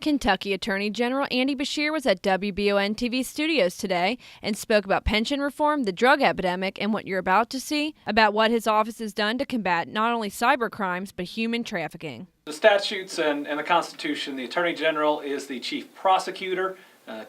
Kentucky Attorney General Andy Beshear was at WBON-TV studios today and spoke about pension reform, the drug epidemic, and what you're about to see about what his office has done to combat not only cyber crimes but human trafficking. The statutes and the Constitution, the Attorney General is the chief prosecutor,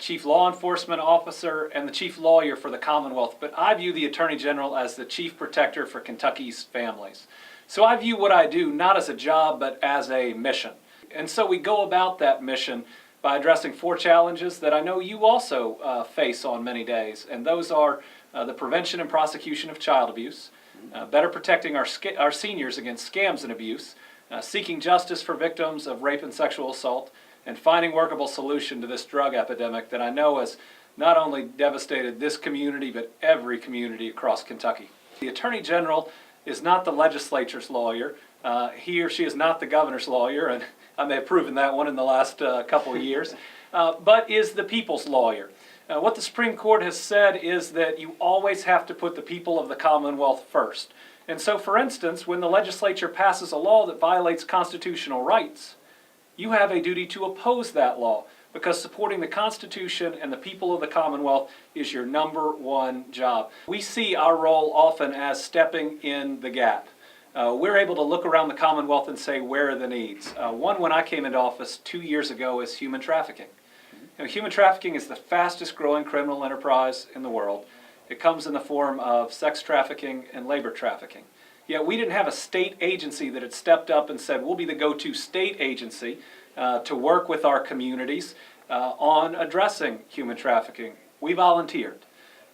chief law enforcement officer, and the chief lawyer for the Commonwealth. But I view the Attorney General as the chief protector for Kentucky's families. So I view what I do not as a job but as a mission. And so we go about that mission by addressing four challenges that I know you also face on many days. And those are the prevention and prosecution of child abuse, better protecting our seniors against scams and abuse, seeking justice for victims of rape and sexual assault, and finding workable solution to this drug epidemic that I know has not only devastated this community but every community across Kentucky. The Attorney General is not the legislature's lawyer. He or she is not the governor's lawyer, and I may have proven that one in the last couple of years, but is the people's lawyer. What the Supreme Court has said is that you always have to put the people of the Commonwealth first. And so, for instance, when the legislature passes a law that violates constitutional rights, you have a duty to oppose that law, because supporting the Constitution and the people of the Commonwealth is your #1 job. We see our role often as stepping in the gap. We're able to look around the Commonwealth and say, where are the needs? One, when I came into office 2 years ago, is human trafficking. Human trafficking is the fastest growing criminal enterprise in the world. It comes in the form of sex trafficking and labor trafficking. Yet we didn't have a state agency that had stepped up and said, we'll be the go-to state agency to work with our communities on addressing human trafficking. We volunteered.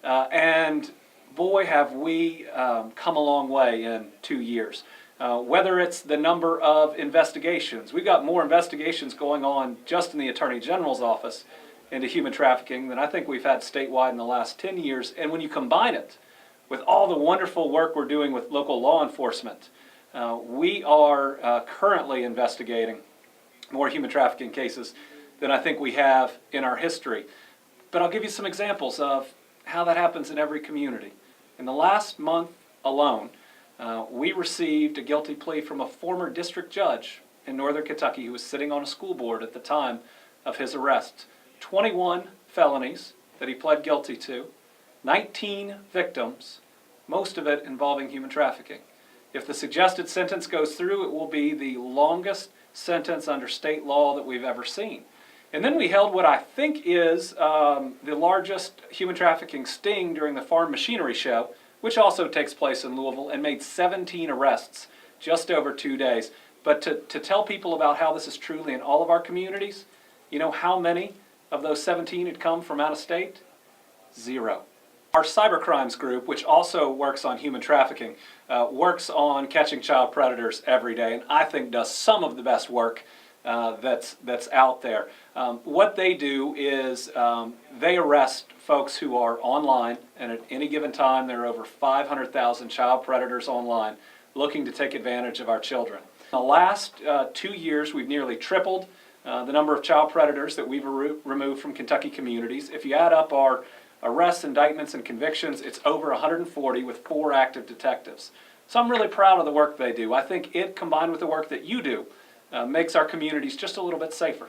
And boy, have we come a long way in 2 years. Whether it's the number of investigations, we've got more investigations going on just in the Attorney General's office into human trafficking than I think we've had statewide in the last 10 years. And when you combine it with all the wonderful work we're doing with local law enforcement, we are currently investigating more human trafficking cases than I think we have in our history. But I'll give you some examples of how that happens in every community. In the last month alone, we received a guilty plea from a former district judge in northern Kentucky who was sitting on a school board at the time of his arrest. 21 felonies that he pled guilty to, 19 victims, most of it involving human trafficking. If the suggested sentence goes through, it will be the longest sentence under state law that we've ever seen. And then we held what I think is the largest human trafficking sting during the Farm Machinery Show, which also takes place in Louisville, and made 17 arrests just over 2 days. But to tell people about how this is truly in all of our communities, you know how many of those 17 had come from out of state? 0. Our cyber crimes group, which also works on human trafficking, works on catching child predators every day, and I think does some of the best work that's out there. What they do is they arrest folks who are online, and at any given time there are over 500,000 child predators online looking to take advantage of our children. In the last 2 years, we've nearly tripled the number of child predators that we've removed from Kentucky communities. If you add up our arrests, indictments, and convictions, it's over 140 with 4 active detectives. So I'm really proud of the work they do. I think it, combined with the work that you do, makes our communities just a little bit safer.